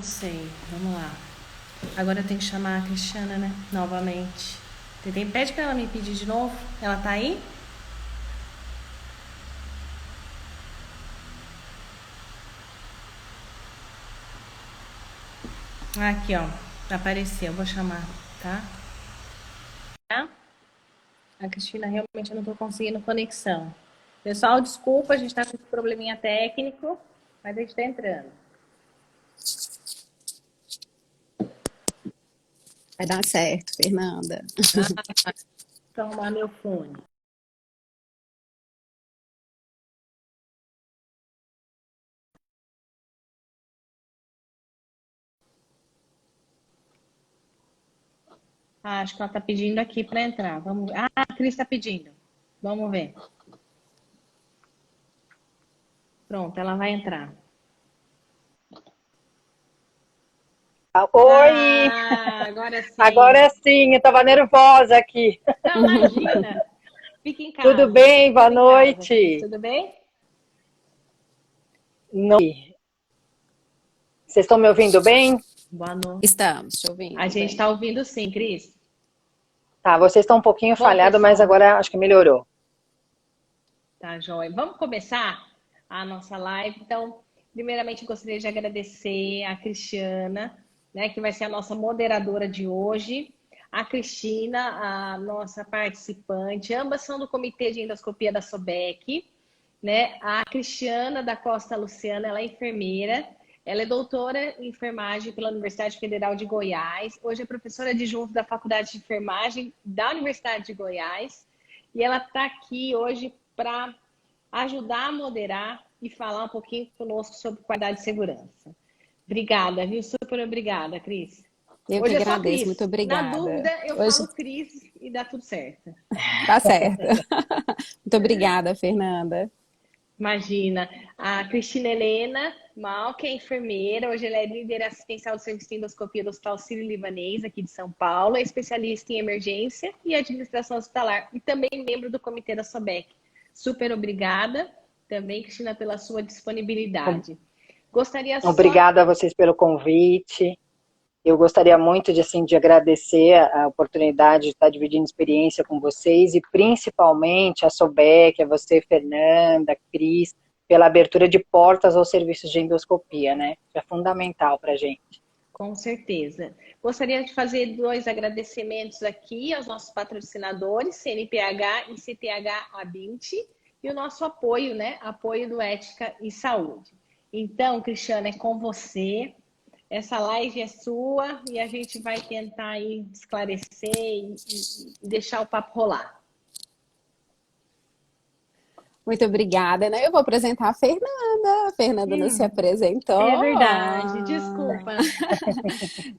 sei. Vamos lá. Agora eu tenho que chamar a Cristiana, né? Novamente. Pede pra ela me pedir de novo. Ela tá aí? Aqui, ó. Apareceu. Vou chamar, tá? A Cristina, realmente eu não tô conseguindo conexão. Pessoal, desculpa, a gente tá com esse probleminha técnico, mas a gente tá entrando. Vai dar certo, Fernanda. Vou arrumar meu fone. Acho que ela tá pedindo aqui para entrar. Vamos ver. A Cris tá pedindo. Vamos ver. Pronto, ela vai entrar. Oi! Agora sim. Agora sim, eu estava nervosa aqui. Não, imagina. Fica em Tudo casa. bem? Boa Fica em casa, Cris. noite. Tudo bem? Não. Vocês estão me ouvindo bem? Boa noite. Estamos te ouvindo A gente bem. tá ouvindo sim, Cris. Tá, vocês estão um pouquinho Bom, falhados, mas pessoal, agora acho que melhorou. tá, joia. Vamos começar a nossa live. Então, primeiramente, gostaria de agradecer a Cristiana, né, que vai ser a nossa moderadora de hoje. A Cristina, a nossa participante, ambas são do Comitê de Endoscopia da SOBEC, né? A Cristiana da Costa Luciana, ela é enfermeira, ela é doutora em enfermagem pela Universidade Federal de Goiás, hoje é professora adjunta da Faculdade de Enfermagem da Universidade de Goiás, e ela está aqui hoje para ajudar a moderar e falar um pouquinho conosco sobre qualidade e segurança. Obrigada, viu? Super obrigada, Cris. Eu que Hoje é só agradeço, muito Cris. Na obrigada. dúvida, eu Hoje falo Cris e dá tudo certo. tá certo. Muito obrigada, Fernanda. Imagina. A Cristina Helena Mal, que é enfermeira, hoje ela é líder assistencial do serviço de endoscopia do Hospital Sírio-Libanês, aqui de São Paulo, é especialista em emergência e administração hospitalar e também membro do comitê da SOBEC. Super obrigada também, Cristina, pela sua disponibilidade. Gostaria só... Obrigada a vocês pelo convite. Eu gostaria muito de agradecer a oportunidade de estar dividindo experiência com vocês e principalmente a Sobec, a você, Fernanda, a Cris, pela abertura de portas aos serviços de endoscopia, né? É fundamental para a gente. Com certeza. Gostaria de fazer 2 agradecimentos aqui aos nossos patrocinadores, CNPH e CTH A20, e o nosso apoio, né? Apoio do Ética e Saúde. Então, Cristiana, é com você. Essa live é sua e a gente vai tentar aí esclarecer e deixar o papo rolar. Muito obrigada, né? Eu vou apresentar a Fernanda. A Fernanda não se apresentou. É verdade, desculpa.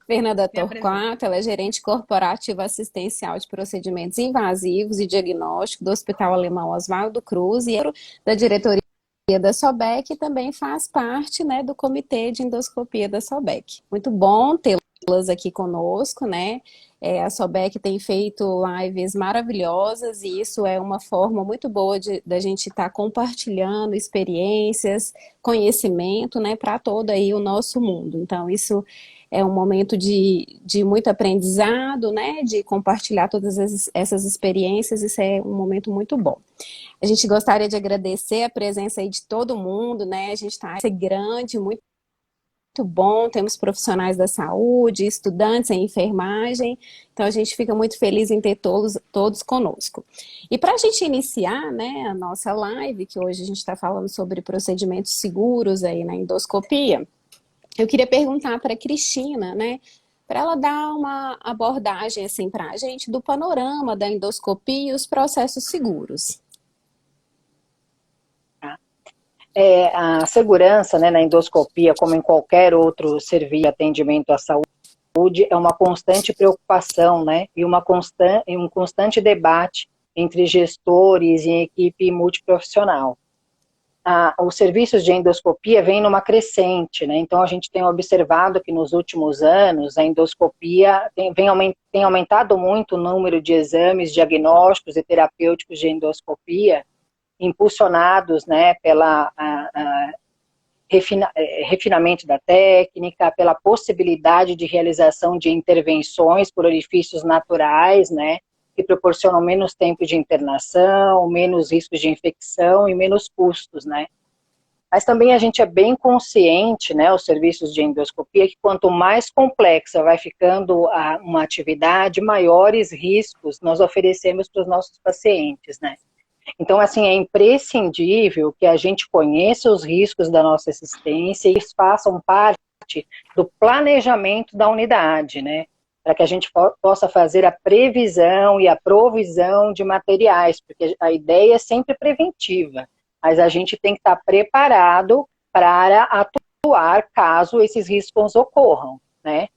Fernanda Me apresenta. Torquato, ela é gerente corporativa assistencial de procedimentos invasivos e diagnóstico do Hospital Alemão Oswaldo Cruz e da diretoria da SOBEC e também faz parte, né, do comitê de endoscopia da SOBEC. Muito bom tê-las aqui conosco, né? A SOBEC tem feito lives maravilhosas e isso é uma forma muito boa da gente estar compartilhando experiências, conhecimento, né, para todo aí o nosso mundo. Então, isso é um momento de muito aprendizado, né, de compartilhar todas essas experiências, isso é um momento muito bom. A gente gostaria de agradecer a presença aí de todo mundo, né, a gente está grande, muito bom, temos profissionais da saúde, estudantes em enfermagem, então a gente fica muito feliz em ter todos conosco. E para a gente iniciar, né, a nossa live, que hoje a gente está falando sobre procedimentos seguros aí na endoscopia, eu queria perguntar para a Cristina, né, para ela dar uma abordagem assim para a gente do panorama da endoscopia e os processos seguros. A segurança, né, na endoscopia, como em qualquer outro serviço de atendimento à saúde, é uma constante preocupação, né, e um constante debate entre gestores e equipe multiprofissional. Os serviços de endoscopia vêm numa crescente, né? Então a gente tem observado que nos últimos anos a endoscopia tem aumentado muito o número de exames diagnósticos e terapêuticos de endoscopia, impulsionados, né, refinamento da técnica, pela possibilidade de realização de intervenções por orifícios naturais, né, que proporcionam menos tempo de internação, menos riscos de infecção e menos custos, né. Mas também a gente é bem consciente, né, os serviços de endoscopia, que quanto mais complexa vai ficando uma atividade, maiores riscos nós oferecemos para os nossos pacientes, né. Então, assim, é imprescindível que a gente conheça os riscos da nossa assistência e eles façam parte do planejamento da unidade, né? Para que a gente possa fazer a previsão e a provisão de materiais, porque a ideia é sempre preventiva, mas a gente tem que estar preparado para atuar caso esses riscos ocorram, né?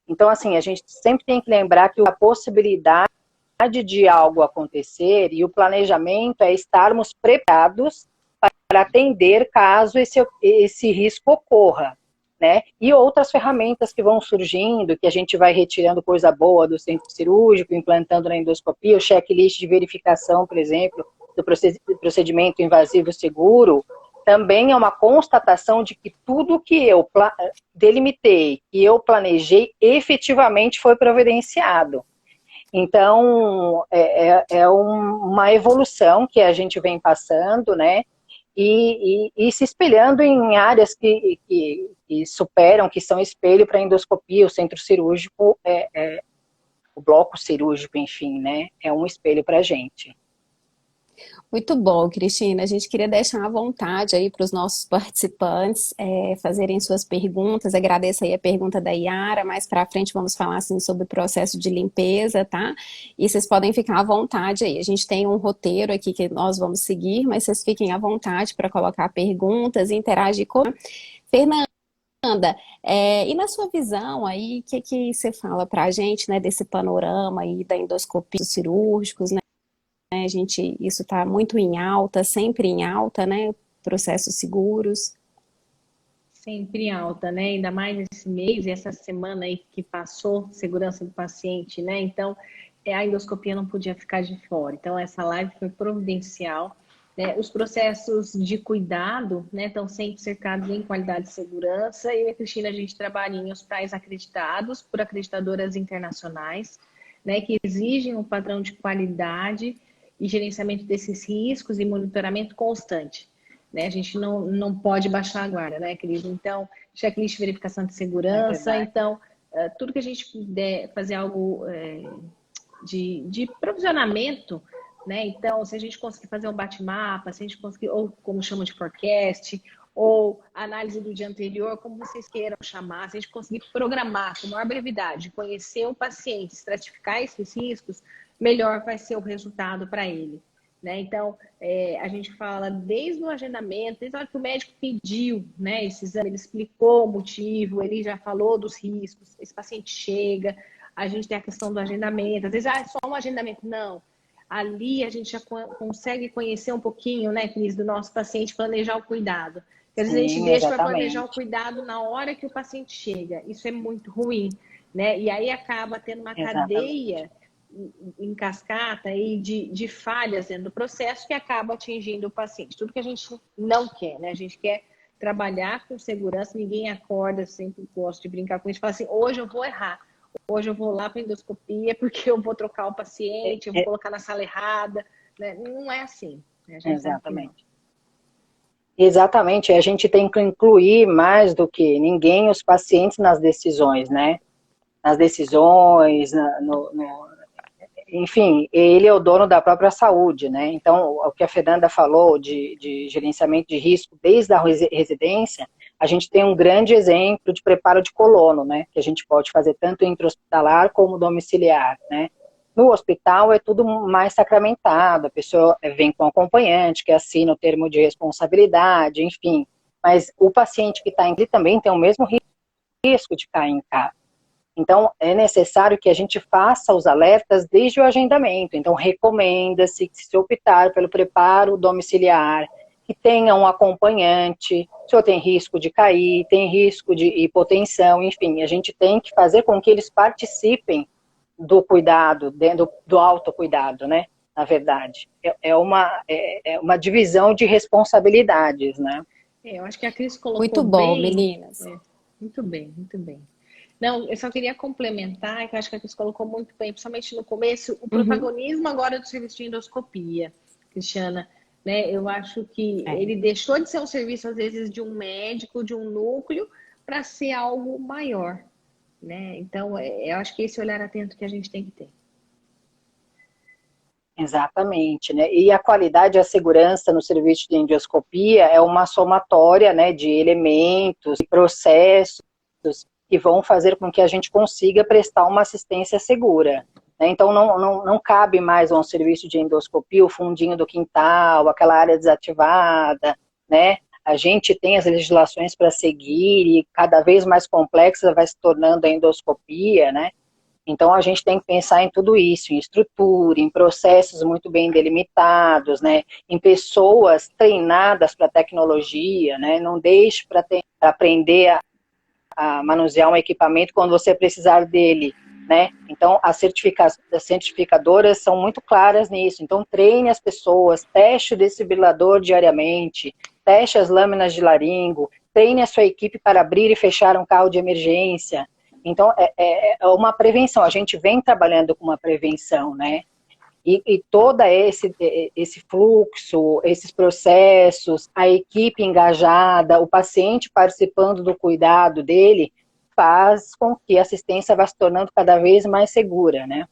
Então, assim, a gente sempre tem que lembrar que a possibilidade de algo acontecer e o planejamento é estarmos preparados para atender caso esse risco ocorra, né? E outras ferramentas que vão surgindo, que a gente vai retirando coisa boa do centro cirúrgico, implantando na endoscopia, o checklist de verificação, por exemplo, do procedimento invasivo seguro, também é uma constatação de que tudo que eu delimitei, que eu planejei, efetivamente foi providenciado. Então, uma evolução que a gente vem passando, né, e se espelhando em áreas que superam, que são espelho para a endoscopia, o centro cirúrgico, o bloco cirúrgico, enfim, né, é um espelho para a gente. Muito bom, Cristina. A gente queria deixar à vontade aí para os nossos participantes fazerem suas perguntas. Agradeço aí a pergunta da Yara. Mais para frente vamos falar assim, sobre o processo de limpeza, tá? E vocês podem ficar à vontade aí. A gente tem um roteiro aqui que nós vamos seguir, mas vocês fiquem à vontade para colocar perguntas e interagir com a Fernanda. E na sua visão aí, o que você fala para a gente, né, desse panorama aí da endoscopia dos cirúrgicos, né? Isso está muito em alta, sempre em alta, né? Processos seguros. Sempre em alta, né? Ainda mais esse mês e essa semana aí que passou, segurança do paciente, né? Então, a endoscopia não podia ficar de fora. Então, essa live foi providencial, né? Os processos de cuidado, né, estão sempre cercados em qualidade e segurança. Eu e a Cristina, a gente trabalha em hospitais acreditados por acreditadoras internacionais, né, que exigem um padrão de qualidade e gerenciamento desses riscos e monitoramento constante, né? A gente não pode baixar a guarda, né, querido? Então, checklist de verificação de segurança, então, tudo que a gente puder fazer algo de provisionamento, né? Então, se a gente conseguir fazer um bate-mapa, se a gente conseguir, ou como chamam de forecast, ou análise do dia anterior, como vocês queiram chamar, se a gente conseguir programar com maior brevidade, conhecer o paciente, estratificar esses riscos, melhor vai ser o resultado para ele, né? Então, a gente fala desde o agendamento, desde a hora que o médico pediu, né, esse exame, ele explicou o motivo, ele já falou dos riscos, esse paciente chega, a gente tem a questão do agendamento, às vezes é só um agendamento, não. Ali a gente já consegue conhecer um pouquinho, né, Cris, do nosso paciente, planejar o cuidado. Às vezes a gente deixa para planejar o cuidado na hora que o paciente chega. Isso é muito ruim, né? E aí acaba tendo uma cadeia em cascata aí de falhas dentro do processo que acaba atingindo o paciente. Tudo que a gente não quer, né? A gente quer trabalhar com segurança, ninguém acorda, sempre gosto de brincar com isso, fala assim, hoje eu vou errar, hoje eu vou lá para endoscopia porque eu vou trocar o paciente, eu vou colocar na sala errada, né? Não é assim. Né? Exatamente. Exatamente, a gente tem que incluir mais do que ninguém os pacientes nas decisões, né? Nas decisões, enfim, ele é o dono da própria saúde, né? Então, o que a Fernanda falou de gerenciamento de risco desde a residência, a gente tem um grande exemplo de preparo de colono, né? Que a gente pode fazer tanto intra-hospitalar como domiciliar, né? No hospital é tudo mais sacramentado, a pessoa vem com acompanhante, que assina o termo de responsabilidade, enfim. Mas o paciente que está em casa também tem o mesmo risco de cair em casa. Então, é necessário que a gente faça os alertas desde o agendamento. Então, recomenda-se que se optar pelo preparo domiciliar, que tenha um acompanhante, se o senhor tem risco de cair, tem risco de hipotensão, enfim, a gente tem que fazer com que eles participem do cuidado, do autocuidado, né? Na verdade, é uma divisão de responsabilidades, né? Eu acho que a Cris colocou Muito bom, bem. meninas. Muito bem, muito bem. Não, eu só queria complementar, que eu acho que a Cris colocou muito bem, principalmente no começo, o Uhum. protagonismo agora do serviço de endoscopia, Cristiana. Né? Eu acho que É. ele deixou de ser um serviço, às vezes, de um médico, de um núcleo, para ser algo maior. Né? Então, eu acho que esse olhar atento que a gente tem que ter. Exatamente, né? E a qualidade e a segurança no serviço de endoscopia é uma somatória, né, de elementos e processos que vão fazer com que a gente consiga prestar uma assistência segura. Né? Então, não cabe mais a um serviço de endoscopia o fundinho do quintal, aquela área desativada, né? A gente tem as legislações para seguir e cada vez mais complexa vai se tornando a endoscopia, né? Então, a gente tem que pensar em tudo isso, em estrutura, em processos muito bem delimitados, né, em pessoas treinadas para tecnologia, né, não deixe para aprender a manusear um equipamento quando você precisar dele, né. Então, as certificadoras são muito claras nisso. Então, treine as pessoas, teste o desfibrilador diariamente, teste as lâminas de laringo, treine a sua equipe para abrir e fechar um carro de emergência. Então, é uma prevenção. A gente vem trabalhando com uma prevenção, né? E todo esse fluxo, esses processos, a equipe engajada, o paciente participando do cuidado dele, faz com que a assistência vá se tornando cada vez mais segura, né?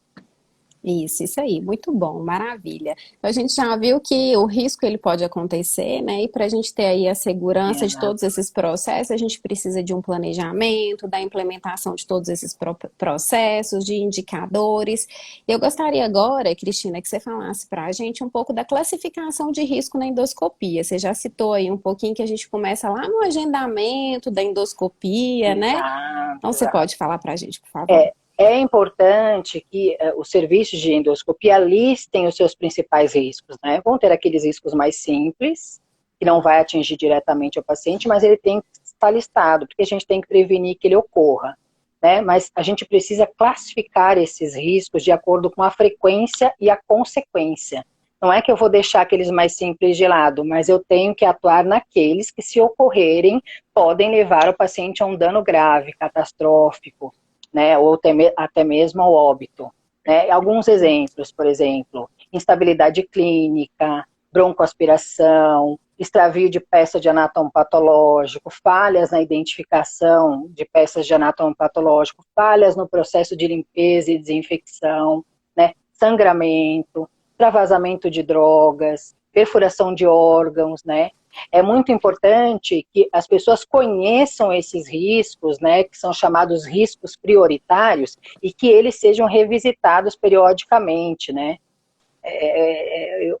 Isso aí, muito bom, maravilha. Então, a gente já viu que o risco ele pode acontecer, né? E para a gente ter aí a segurança de Exato. todos esses processos, a gente precisa de um planejamento, da implementação de todos esses processos, de indicadores. Eu gostaria agora, Cristina, que você falasse para a gente um pouco da classificação de risco na endoscopia. Você já citou aí um pouquinho que a gente começa lá no agendamento da endoscopia, né? Exato, Então, você exato. pode falar para a gente, por favor? É importante que os serviços de endoscopia listem os seus principais riscos, né? Vão ter aqueles riscos mais simples, que não vai atingir diretamente o paciente, mas ele tem que estar listado, porque a gente tem que prevenir que ele ocorra, né? Mas a gente precisa classificar esses riscos de acordo com a frequência e a consequência. Não é que eu vou deixar aqueles mais simples de lado, mas eu tenho que atuar naqueles que, se ocorrerem, podem levar o paciente a um dano grave, catastrófico, né, ou até mesmo ao óbito. Né? Alguns exemplos, por exemplo, instabilidade clínica, broncoaspiração, extravio de peça de anátomo patológico, falhas na identificação de peças de anátomo patológico, falhas no processo de limpeza e desinfecção, né? Sangramento, travasamento de drogas, perfuração de órgãos, né? É muito importante que as pessoas conheçam esses riscos, né, que são chamados riscos prioritários, e que eles sejam revisitados periodicamente, né.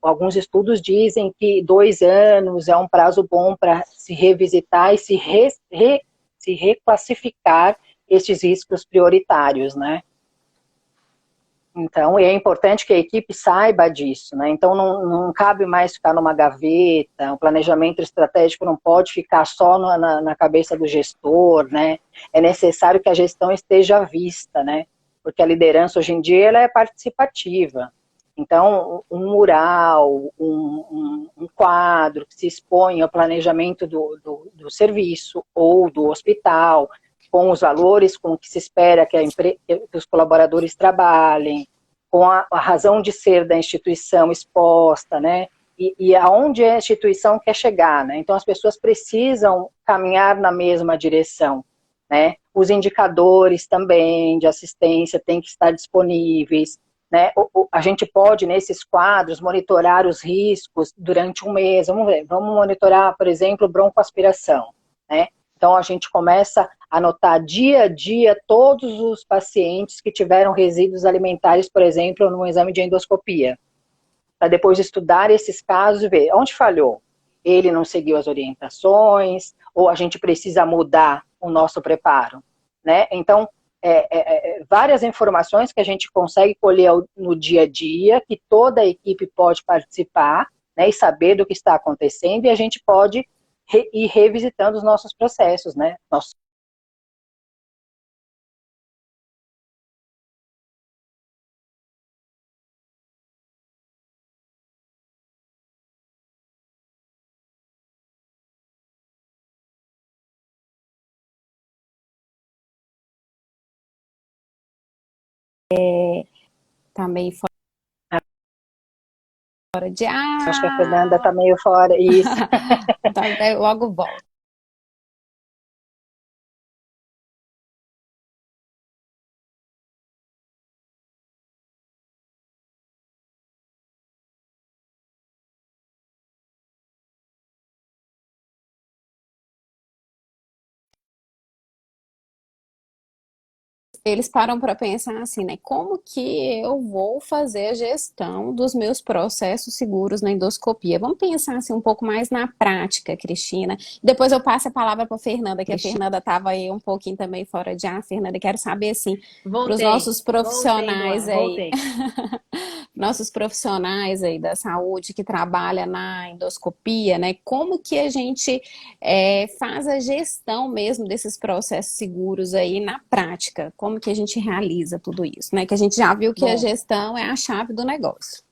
Alguns estudos dizem que 2 anos é um prazo bom para se revisitar e se reclassificar esses riscos prioritários, né. Então, é importante que a equipe saiba disso, né? Então, não cabe mais ficar numa gaveta, o planejamento estratégico não pode ficar só na cabeça do gestor, né? É necessário que a gestão esteja à vista, né? Porque a liderança, hoje em dia, ela é participativa. Então, um mural, um quadro que se expõe ao planejamento do serviço ou do hospital, com os valores com que se espera que os colaboradores trabalhem, com a razão de ser da instituição exposta, né? E aonde a instituição quer chegar, né? Então, as pessoas precisam caminhar na mesma direção, né? Os indicadores também de assistência têm que estar disponíveis, né? A gente pode, nesses quadros, monitorar os riscos durante um mês. Vamos ver, vamos monitorar, por exemplo, broncoaspiração, né? Então, a gente começa a anotar dia a dia todos os pacientes que tiveram resíduos alimentares, por exemplo, no exame de endoscopia, para depois estudar esses casos e ver onde falhou. Ele não seguiu as orientações, ou a gente precisa mudar o nosso preparo, né? Então, várias informações que a gente consegue colher no dia a dia, que toda a equipe pode participar, né, e saber do que está acontecendo, e a gente pode ir revisitando os nossos processos, né? Nossos Tá meio fora de Acho que a ar. Fernanda está meio fora. Isso. Então, eu logo volto. Eles param para pensar assim, né? Como que eu vou fazer a gestão dos meus processos seguros na endoscopia? Vamos pensar assim um pouco mais na prática, Cristina. Depois eu passo a palavra para a Fernanda, que a Fernanda estava aí um pouquinho também fora de ar. Fernanda, quero saber assim, para os nossos profissionais aí. Voltei. Nossos profissionais aí da saúde que trabalham na endoscopia, né? Como que a gente faz a gestão mesmo desses processos seguros aí na prática? Como que a gente realiza tudo isso, né? Que a gente já viu que a gestão é a chave do negócio.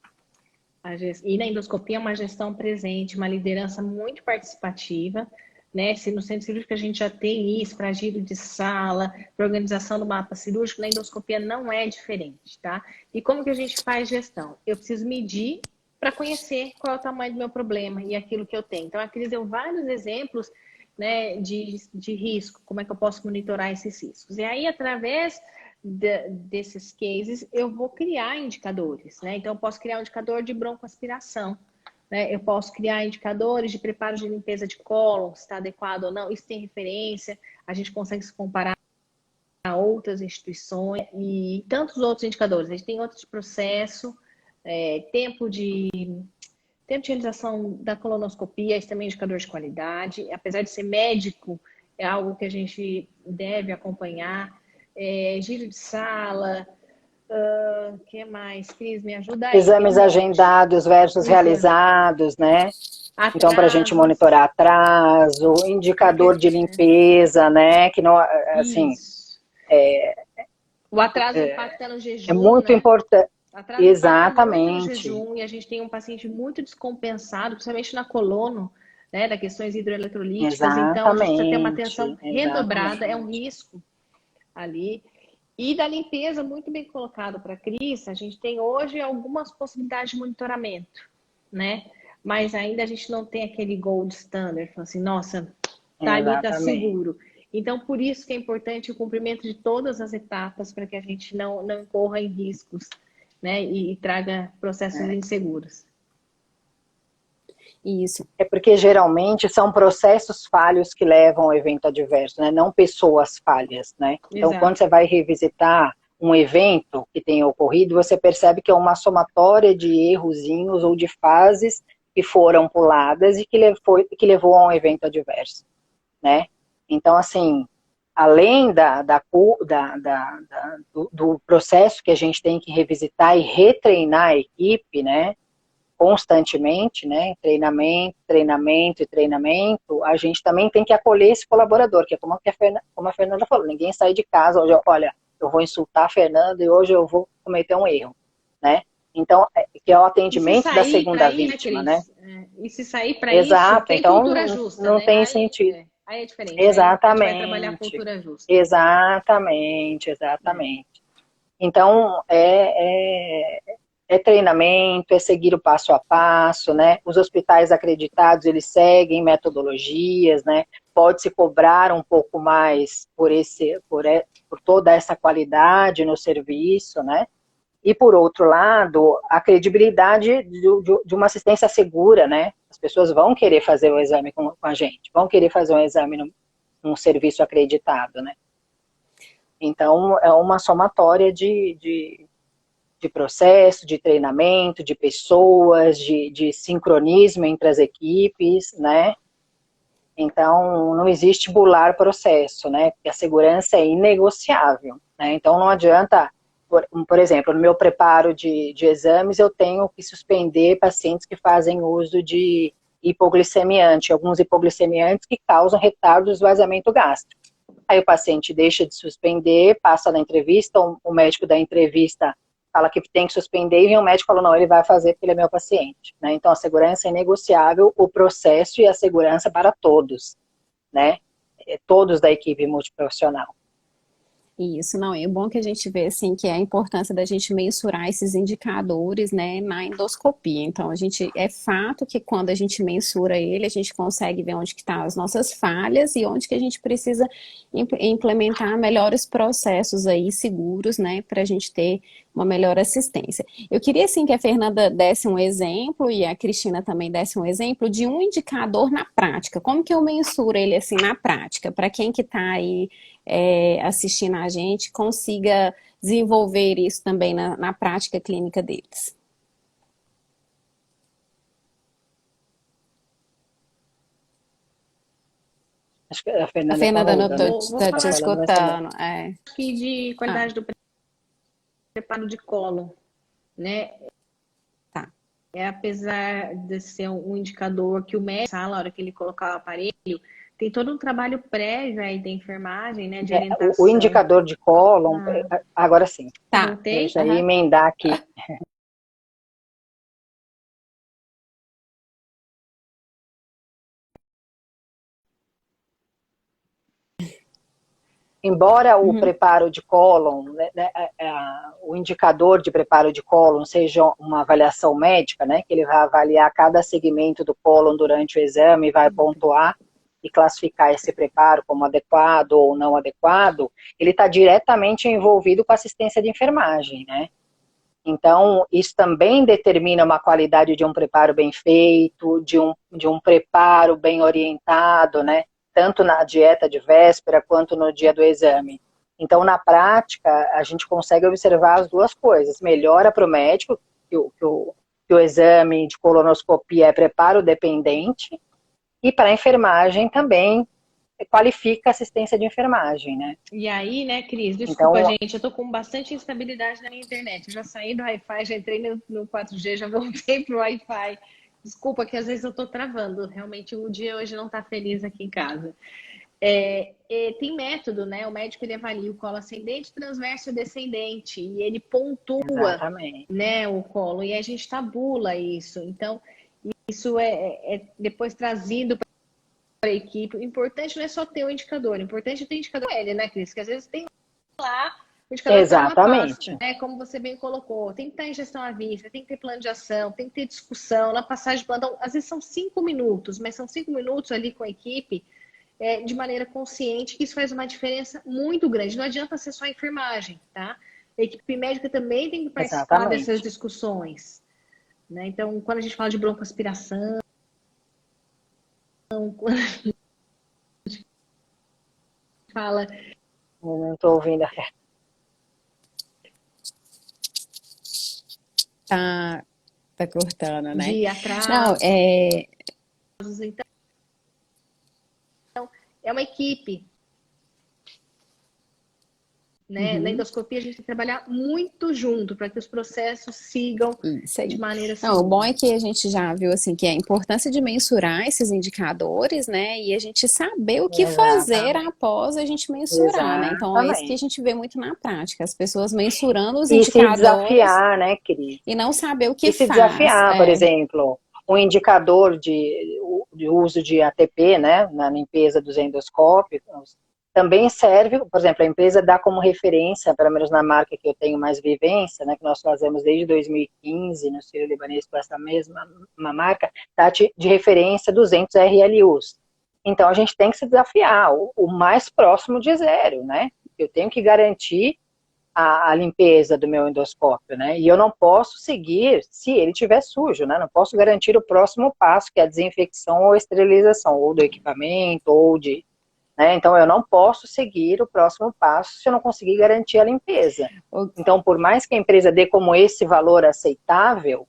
E na endoscopia é uma gestão presente, uma liderança muito participativa, né? Se no centro cirúrgico a gente já tem isso para giro de sala, para organização do mapa cirúrgico, na endoscopia não é diferente, tá? E como que a gente faz gestão? Eu preciso medir para conhecer qual é o tamanho do meu problema e aquilo que eu tenho. Então, a Cris deu vários exemplos, né, de risco, como é que eu posso monitorar esses riscos. E aí, através desses cases, eu vou criar indicadores, né? Então, eu posso criar um indicador de broncoaspiração, né? Eu posso criar indicadores de preparo de limpeza de cólon, se está adequado ou não. Isso tem referência, a gente consegue se comparar a outras instituições e tantos outros indicadores. A gente tem outros de processo, tempo de realização da colonoscopia, esse também é indicador de qualidade. Apesar de ser médico, é algo que a gente deve acompanhar. Giro de sala, que mais? Cris, me ajuda aí. Exames agendados versus realizados, né? Atrasos. Então, para a gente monitorar atraso, indicador de limpeza, né? Que não, assim, o atraso impacta no jejum. É muito importante. Atraso Exatamente. Muito no jejum, e a gente tem um paciente muito descompensado, principalmente na colono, né? Da questões hidroeletrolíticas. Exatamente. Então, a gente precisa ter uma atenção redobrada, é um risco ali. E da limpeza, muito bem colocado para a Cris, a gente tem hoje algumas possibilidades de monitoramento, né? Mas ainda a gente não tem aquele gold standard, assim, nossa, tá ali, tá seguro. Então, por isso que é importante o cumprimento de todas as etapas para que a gente não incorra em riscos, né? E traga processos inseguros. Isso. É porque geralmente são processos falhos que levam ao evento adverso, né? Não pessoas falhas, né? Então, Exato. Quando você vai revisitar um evento que tenha ocorrido, você percebe que é uma somatória de errozinhos ou de fases que foram puladas e que levou a um evento adverso, né? Então, assim, além do processo que a gente tem que revisitar e retreinar a equipe, né? Constantemente, né, treinamento, a gente também tem que acolher esse colaborador, que é como a Fernanda falou, ninguém sai de casa hoje, olha, eu vou insultar a Fernanda e hoje eu vou cometer um erro, né? Então, que é o atendimento da segunda vítima, né? E se sair para isso, tem então, cultura justa, não né? tem sentido. Aí é diferente. Exatamente. Aí a gente vai trabalhar a cultura justa. Exatamente. Então, é treinamento, é seguir o passo a passo, né? Os hospitais acreditados, eles seguem metodologias, né? Pode-se cobrar um pouco mais por toda essa qualidade no serviço, né? E, por outro lado, a credibilidade de uma assistência segura, né? As pessoas vão querer fazer o exame com a gente, vão querer fazer um exame num serviço acreditado, né? Então, é uma somatória de processo, de treinamento, de pessoas, de sincronismo entre as equipes, né? Então, não existe bular processo, né? Porque a segurança é inegociável, né? Então, não adianta, por exemplo, no meu preparo de exames, eu tenho que suspender pacientes que fazem uso de hipoglicemiante, alguns hipoglicemiantes que causam retardo do esvaziamento gástrico. Aí o paciente deixa de suspender, passa na entrevista, o médico da entrevista fala que tem que suspender, e vem o médico e fala, não, ele vai fazer porque ele é meu paciente, né? Então, a segurança é inegociável, o processo e a segurança para todos, né? Todos da equipe multiprofissional. Isso, não, é bom que a gente vê, assim, que é a importância da gente mensurar esses indicadores, né, na endoscopia. Então, é fato que quando a gente mensura ele, a gente consegue ver onde que estão as nossas falhas e onde que a gente precisa implementar melhores processos aí seguros, né, para a gente ter uma melhor assistência. Eu queria, assim, que a Fernanda desse um exemplo e a Cristina também desse um exemplo de um indicador na prática. Como que eu mensuro ele, assim, na prática? Para quem que está aí assistindo a gente, consiga desenvolver isso também na prática clínica deles. Acho que a Fernanda A Fernanda não parou, né? está te escutando. Aqui de qualidade do preparo de colo, né? Tá. Apesar de ser um indicador que o médico, na hora que ele colocar o aparelho, tem todo um trabalho prévio aí da enfermagem, né, de orientação. O indicador de cólon, agora sim. Tá. Voltei? Já ia emendar aqui. Embora o preparo de cólon, o indicador de preparo de cólon seja uma avaliação médica, né, que ele vai avaliar cada segmento do cólon durante o exame e vai pontuar e classificar esse preparo como adequado ou não adequado, ele está diretamente envolvido com assistência de enfermagem, né? Então, isso também determina uma qualidade de um preparo bem feito, de um preparo bem orientado, né? Tanto na dieta de véspera quanto no dia do exame. Então, na prática, a gente consegue observar as duas coisas. Melhora para o médico que o exame de colonoscopia é preparo dependente, e para a enfermagem também qualifica a assistência de enfermagem, né? E aí, né, Cris, desculpa, então, gente, eu tô com bastante instabilidade na minha internet. Eu já saí do Wi-Fi, já entrei no 4G, já voltei pro Wi-Fi. Desculpa que às vezes eu tô travando. Realmente o dia hoje não tá feliz aqui em casa. Tem método, né? O médico ele avalia o colo ascendente, transverso e descendente. E ele pontua, né, o colo. E a gente tabula isso. Então, isso é depois trazido para a equipe. O importante não é só ter o indicador, o importante é ter o indicador ele, né, Cris? Que às vezes tem lá o indicador está numa pasta, né? Como você bem colocou, tem que estar em gestão à vista, tem que ter plano de ação, tem que ter discussão, na passagem de plantão, às vezes são 5 minutos, mas são 5 minutos ali com a equipe de maneira consciente, que isso faz uma diferença muito grande. Não adianta ser só a enfermagem, tá? A equipe médica também tem que participar dessas discussões, né? Então, quando a gente fala de broncoaspiração, quando a gente fala... Eu não estou ouvindo. Tá cortando, né? De atrasos. Não, Então, é uma equipe. Né? Na endoscopia, a gente tem que trabalhar muito junto para que os processos sigam de maneira segura. Não, o bom é que a gente já viu assim, que é a importância de mensurar esses indicadores, né? E a gente saber o que fazer após a gente mensurar, né? Então, é isso que a gente vê muito na prática. As pessoas mensurando os indicadores. E se desafiar, né, Cris? E não saber o que e se desafiar, por exemplo, um indicador de uso de ATP, né, na limpeza dos endoscópicos, também serve, por exemplo, a empresa dá como referência, pelo menos na marca que eu tenho mais vivência, né, que nós fazemos desde 2015 no Sírio-Libanês com essa mesma marca, tá de referência 200 RLUs. Então a gente tem que se desafiar, o mais próximo de zero, né? Eu tenho que garantir a limpeza do meu endoscópio, né? E eu não posso seguir se ele estiver sujo, né? Não posso garantir o próximo passo, que é a desinfecção ou esterilização, ou do equipamento, ou de... Né? Então, eu não posso seguir o próximo passo se eu não conseguir garantir a limpeza. Então, por mais que a empresa dê como esse valor aceitável,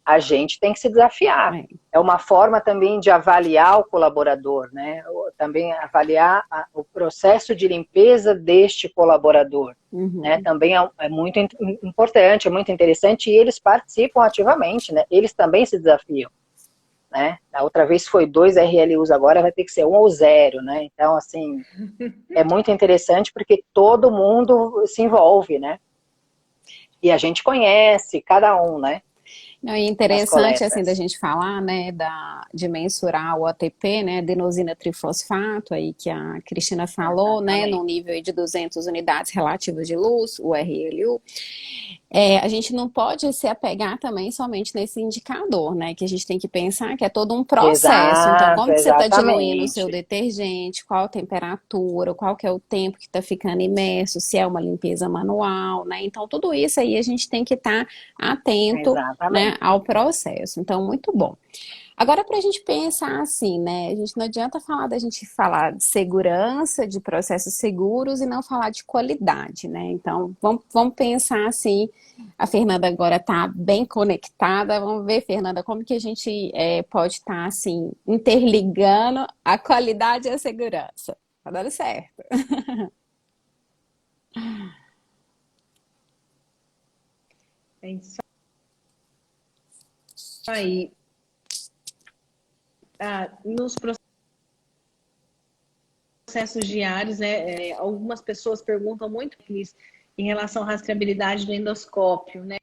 a gente tem que se desafiar. É uma forma também de avaliar o colaborador, né? Também avaliar o processo de limpeza deste colaborador. Né? Também é muito importante, é muito interessante, e eles participam ativamente, né? Eles também se desafiam. Né? A outra vez foi 2 RLUs, agora vai ter que ser 1 ou 0, né? Então, assim, é muito interessante porque todo mundo se envolve, né? E a gente conhece cada um, né? Não, e nas interessante, assim, da coletas. gente falar, né, de mensurar o ATP, né, adenosina trifosfato, aí que a Cristina falou, né, no Exatamente. nível aí de 200 unidades relativas de luz, o RLU. A gente não pode se apegar também somente nesse indicador, né, que a gente tem que pensar que é todo um processo. Então, Exato, como que você está diluindo o seu exatamente. detergente, qual a temperatura, qual que é o tempo que está ficando imerso, se é uma limpeza manual, né? Então, tudo isso aí a gente tem que estar atento, né, Exatamente. ao processo. Então, muito bom. Agora, para a gente pensar assim, né? A gente não adianta falar da gente falar de segurança, de processos seguros e não falar de qualidade, né? Então, vamos pensar assim. A Fernanda agora está bem conectada. Vamos ver, Fernanda, como que a gente pode estar assim interligando a qualidade e a segurança. Tá dando certo. É isso aí. Nos processos diários, né, algumas pessoas perguntam muito, Cris, em relação à rastreabilidade do endoscópio, né?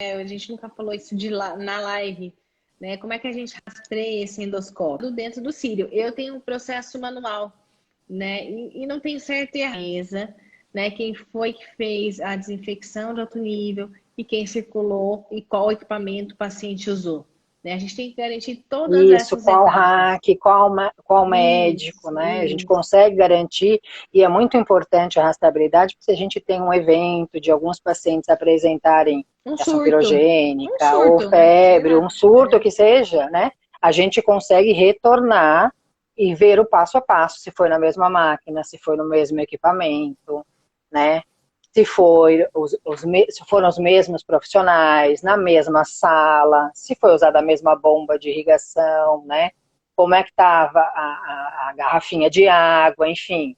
A gente nunca falou isso na live, né? Como é que a gente rastreia esse endoscópio? Dentro do cílio. Eu tenho um processo manual, né? E não tenho certeza, né? Quem foi que fez a desinfecção de alto nível e quem circulou e qual equipamento o paciente usou. Né? A gente tem que garantir todas Isso, essas qual etapas. hack, qual médico, Isso, né? A gente isso. consegue garantir, e é muito importante a rastreabilidade, porque se a gente tem um evento de alguns pacientes apresentarem Um reação surto. Um pirogênica, ou surto, né? febre, um Exato. surto que seja, né? A gente consegue retornar e ver o passo a passo, se foi na mesma máquina, se foi no mesmo equipamento, né? Se foi se foram os mesmos profissionais, na mesma sala, se foi usada a mesma bomba de irrigação, né? Como é que estava a garrafinha de água, enfim.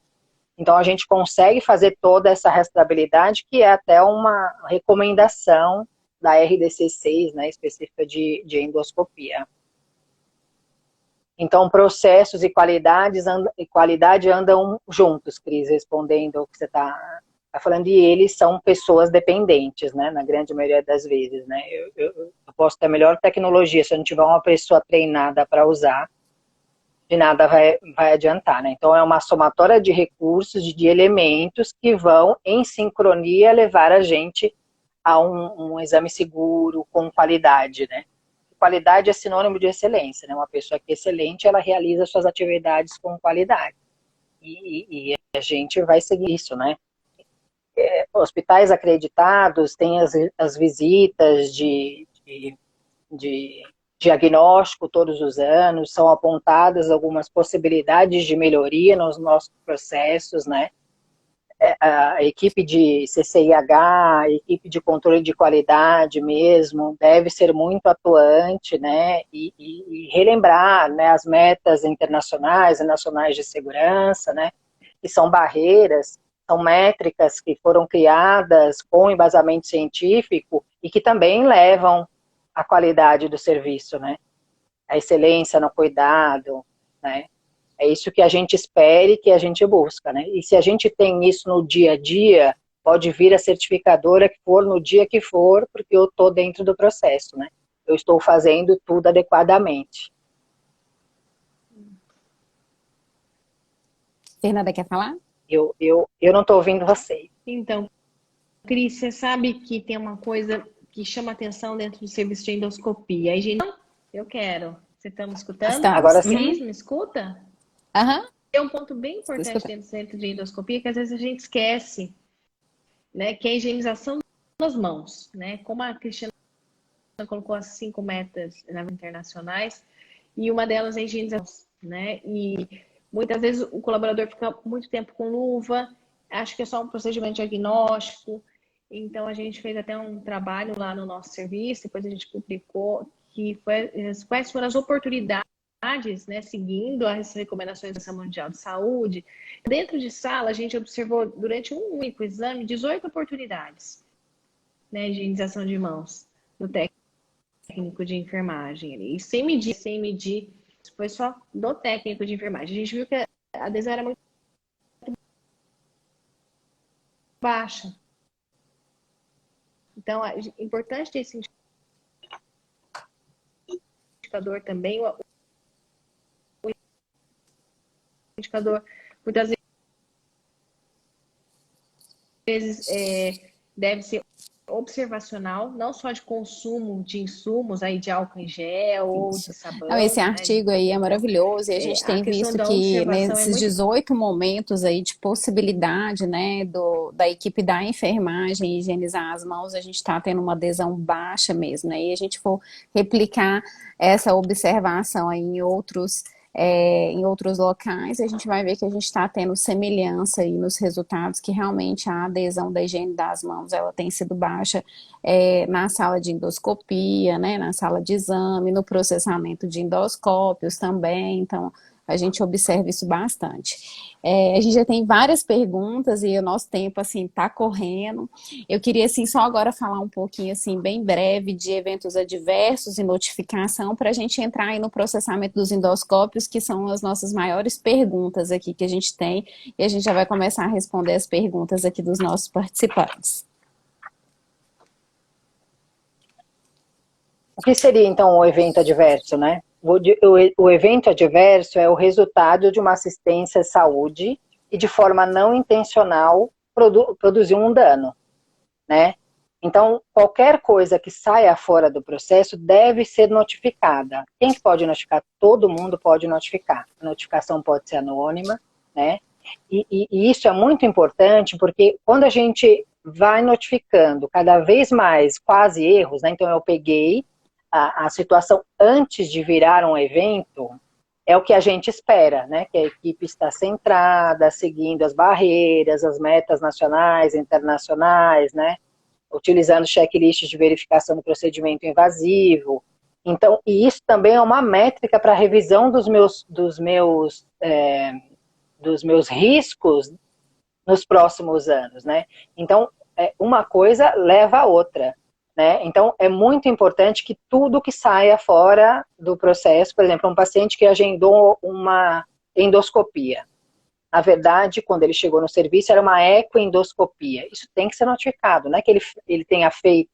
Então a gente consegue fazer toda essa rastreabilidade, que é até uma recomendação da RDC6, né, específica de endoscopia. Então, processos e qualidade andam juntos, Cris, respondendo o que você está falando, e eles são pessoas dependentes, né, na grande maioria das vezes, né. Eu posso ter a melhor tecnologia, se eu não tiver uma pessoa treinada para usar, de nada vai adiantar, né. Então, é uma somatória de recursos, de elementos que vão, em sincronia, levar a gente a um exame seguro, com qualidade, né. Qualidade é sinônimo de excelência, né? Uma pessoa que é excelente, ela realiza suas atividades com qualidade. E a gente vai seguir isso, né? Hospitais acreditados têm as visitas de diagnóstico todos os anos, são apontadas algumas possibilidades de melhoria nos nossos processos, né? A equipe de CCIH, a equipe de controle de qualidade mesmo, deve ser muito atuante, né, e relembrar, né, as metas internacionais e nacionais de segurança, né, que são barreiras, são métricas que foram criadas com embasamento científico e que também levam à qualidade do serviço, né, a excelência no cuidado, né. É isso que a gente espera e que a gente busca, né? E se a gente tem isso no dia a dia, pode vir a certificadora que for no dia que for, porque eu estou dentro do processo, né? Eu estou fazendo tudo adequadamente. Fernanda, quer falar? Eu não estou ouvindo vocês. Então, Cris, você sabe que tem uma coisa que chama atenção dentro do serviço de endoscopia. Aí, gente, eu quero. Você está me escutando? Agora Estamos. sim. Cris, me escuta? Aham, Tem um ponto bem estou importante escutando. dentro do centro de endoscopia que às vezes a gente esquece, né? Que é a higienização das mãos, né? Como a Cristina colocou as 5 metas internacionais e uma delas é a higienização, né? E muitas vezes o colaborador fica muito tempo com luva, acho que é só um procedimento diagnóstico. Então a gente fez até um trabalho lá no nosso serviço, depois a gente publicou que foi quais foram as oportunidades, né, seguindo as recomendações da Organização Mundial de Saúde. Dentro de sala, a gente observou durante um único exame 18 oportunidades, né, de higienização de mãos no técnico de enfermagem. E sem medir, foi só do técnico de enfermagem. A gente viu que a adesão era muito baixa. Então, é importante ter esse indicador também, o indicador muitas vezes deve ser observacional, não só de consumo de insumos aí de álcool em gel ou Isso. de sabão, Não, esse né? artigo aí é maravilhoso e a gente A tem questão visto da que observação é nesses muito 18 momentos aí de possibilidade, né, da equipe da enfermagem higienizar as mãos, a gente está tendo uma adesão baixa mesmo, né? E a gente for replicar essa observação aí em outros locais, a gente vai ver que a gente está tendo semelhança aí nos resultados, que realmente a adesão da higiene das mãos, ela tem sido baixa na sala de endoscopia, né, na sala de exame, no processamento de endoscópios também, então a gente observa isso bastante. A gente já tem várias perguntas e o nosso tempo, assim, está correndo. Eu queria, assim, só agora falar um pouquinho, assim, bem breve de eventos adversos e notificação para a gente entrar aí no processamento dos endoscópios, que são as nossas maiores perguntas aqui que a gente tem, e a gente já vai começar a responder as perguntas aqui dos nossos participantes. O que seria, então, o evento adverso, né? O evento adverso é o resultado de uma assistência à saúde e, de forma não intencional, produzir um dano, né? Então, qualquer coisa que saia fora do processo deve ser notificada. Quem pode notificar? Todo mundo pode notificar. A notificação pode ser anônima, né? E isso é muito importante porque quando a gente vai notificando cada vez mais quase erros, né? Então eu peguei a situação antes de virar um evento, é o que a gente espera, né? Que a equipe está centrada, seguindo as barreiras, as metas nacionais, internacionais, né? Utilizando checklists de verificação do procedimento invasivo. Então, e isso também é uma métrica para a revisão dos meus riscos nos próximos anos, né? Então, uma coisa leva a outra, né? Então, é muito importante que tudo que saia fora do processo, por exemplo, um paciente que agendou uma endoscopia, na verdade, quando ele chegou no serviço, era uma ecoendoscopia. Isso tem que ser notificado, não é que ele tenha feito,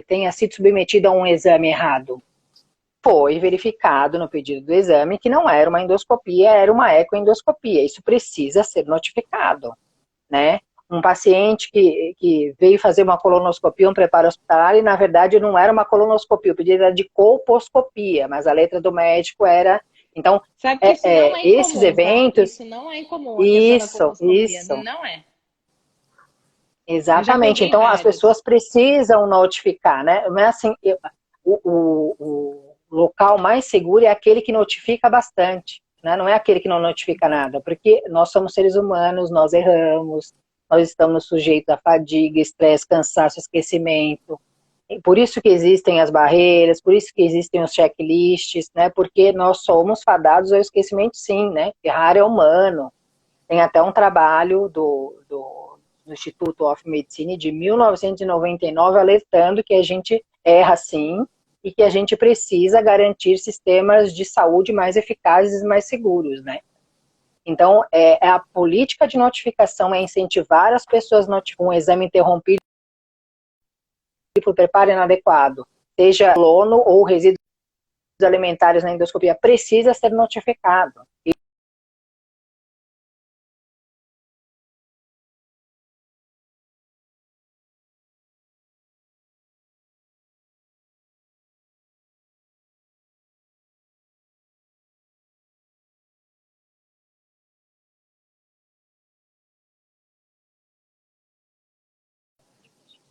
tenha sido submetido a um exame errado. Foi verificado no pedido do exame que não era uma endoscopia, era uma ecoendoscopia. Isso precisa ser notificado, né? Um paciente que veio fazer uma colonoscopia, um preparo hospitalar, e na verdade não era uma colonoscopia, o pedido era de colposcopia, mas a letra do médico era... Então, Sabe que isso não é esses incomum, tá? eventos... Isso não é incomum, a questão da colposcopia. Isso. Não é. Eu já Exatamente. peguei Então, as vários. pessoas precisam notificar, né? Não é assim, o local mais seguro é aquele que notifica bastante, né? Não é aquele que não notifica nada, porque nós somos seres humanos, nós erramos, nós estamos sujeitos a fadiga, estresse, cansaço, esquecimento. E por isso que existem as barreiras, por isso que existem os checklists, né? Porque nós somos fadados ao esquecimento, sim, né? Errar é humano. Tem até um trabalho do Instituto of Medicine de 1999 alertando que a gente erra sim e que a gente precisa garantir sistemas de saúde mais eficazes e mais seguros, né? Então, a política de notificação é incentivar as pessoas a notificar um exame interrompido por preparo inadequado, seja colono ou resíduos alimentares na endoscopia, precisa ser notificado.